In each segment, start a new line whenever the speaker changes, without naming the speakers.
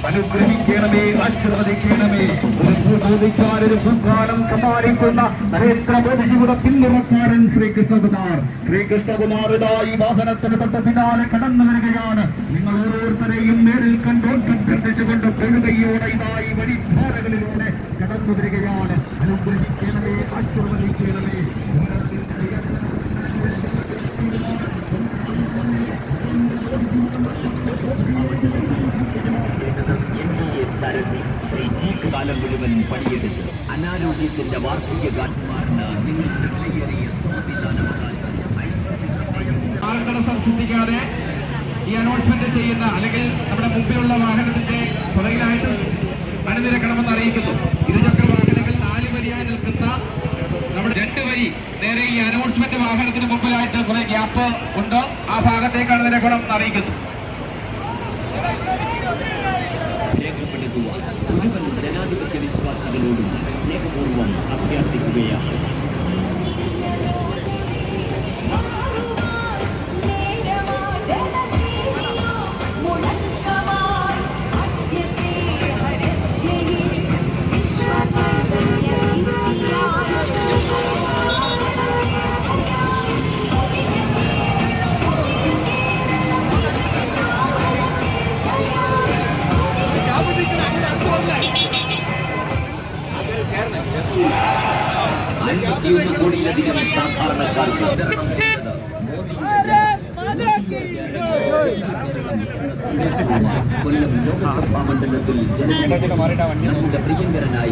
അനുഗ്രഹിക്കണമേ, ആശീർവദിക്കണമേ. ഒരു പൂക്കാലം സമ്മാനിക്കുന്ന നരേന്ദ്രമോദിജിയുടെ പിന്മുറക്കാരൻ ശ്രീകൃഷ്ണകുമാർ ഈ വാഹനത്തിന് തൊട്ട് പിന്നാലെ കടന്നു വരികയാണ്. നിങ്ങൾ ഓരോരുത്തരെയും നേരിൽ കണ്ടുകൊണ്ട് പെരുകയോടെ ഇതായി വഴിധാരകളിലൂടെ കടന്നു വരികയാണ്. അനുഗ്രഹിക്കണമേ, ആശീർവദിക്കണമേ.
ശ്രീ ജി കാലം മുഴുവൻ പണിയെടുത്ത് അനാരോഗ്യത്തിന്റെ വാർദ്ധക്യകാലമാണ് നിങ്ങൾക്ക് വിലയേറിയ
തടസ്സം സൃഷ്ടിക്കാതെ ഈ അനൗൺസ്മെന്റ് ചെയ്യുന്ന അല്ലെങ്കിൽ നമ്മുടെ മുമ്പിലുള്ള വാഹനത്തിന്റെ പുറകിലായിട്ട് അണിനിരക്കണമെന്ന് അറിയിക്കുന്നു. ഇരുചക്ര വാഹനങ്ങൾ 4 വരിയായി നിൽക്കുന്ന നമ്മുടെ 2 വരി നേരെ ഈ അനൗൺസ്മെന്റ് വാഹനത്തിന് മുമ്പിലായിട്ട് കുറെ ഗ്യാപ്പ് ഉണ്ട്. ആ ഭാഗത്തേക്കാണ് നിരക്കണം എന്ന് അറിയിക്കുന്നു.
മുഴുവൻ ജനാധിപത്യ വിശ്വാസികളോടും സ്നേഹപൂർവ്വം അഭ്യർത്ഥിക്കുകയാണ്. കോടിയിലധികം സാധാരണക്കാർക്ക് കൊല്ലം ലോകസഭാ മണ്ഡലത്തിൽ നമ്മുടെ പ്രിയങ്കരനായ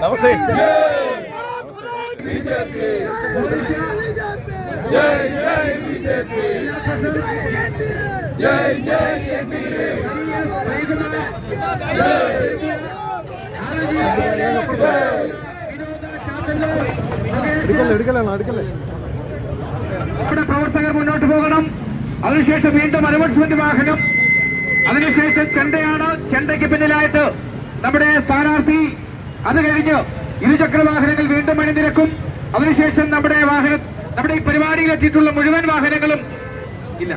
നമസ്തേ. നമ്മുടെ പ്രവർത്തകർ മുന്നോട്ട് പോകണം. അതിനുശേഷം വീണ്ടും അനൗൺസ്മെന്റ് വാഹനം, അതിനുശേഷം ചെണ്ടയാണ്. ചെണ്ടയ്ക്ക് പിന്നിലായിട്ട് നമ്മുടെ സ്ഥാനാർത്ഥി. അത് കഴിഞ്ഞ് ഇരുചക്ര വാഹനങ്ങൾ വീണ്ടും അണിനിരക്കും. അതിനുശേഷം നമ്മുടെ ഈ പരിപാടിയിൽ എത്തിയിട്ടുള്ള മുഴുവൻ വാഹനങ്ങളും ഇല്ല.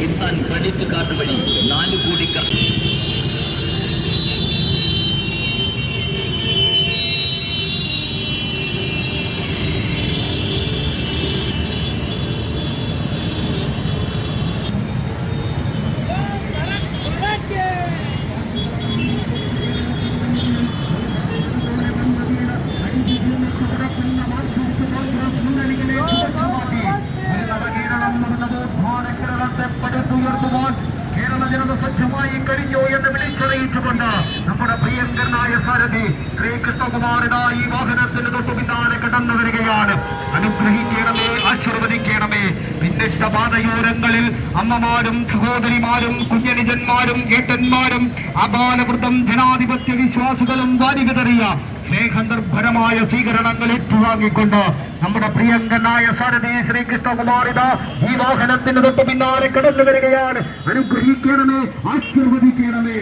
കിസാൻ ക്രെഡിറ്റ് കാർഡ് വഴി 4 കോടി കർഷകർ
കേരള ജനത സജ്ജമായി കഴിഞ്ഞു എന്ന് വിളിച്ചറിയിച്ചുകൊണ്ട് നമ്മുടെ പ്രിയങ്കരനായ സാരഥി ശ്രീകൃഷ്ണകുമാറിതാ ഈ വാഹനത്തിന് തൊട്ടു പിന്നാലെ കടന്നു വരികയാണ്. അനുഗ്രഹിക്കണമേ, ആശീർവദിക്കണമേ. പിന്നിട്ട പാതയോരങ്ങളിൽ അമ്മമാരും സഹോദരിമാരും കുഞ്ഞനുജന്മാരും ഏട്ടന്മാരും അബാലവൃദ്ധം ജനാധിപത്യ വിശ്വാസികളും വാരികതറിയ സ്നേഹനിർഭരമായ സ്വീകരണങ്ങൾ ഏറ്റുവാങ്ങിക്കൊണ്ട് നമ്മുടെ പ്രിയങ്കരനായ സാരഥി ശ്രീകൃഷ്ണകുമാറിത ഈ വാഹനത്തിന് തൊട്ട് പിന്നാലെ കടന്നു വരികയാണ്. അനുഗ്രഹിക്കണമേ, ആശീർവദിക്കണമേ.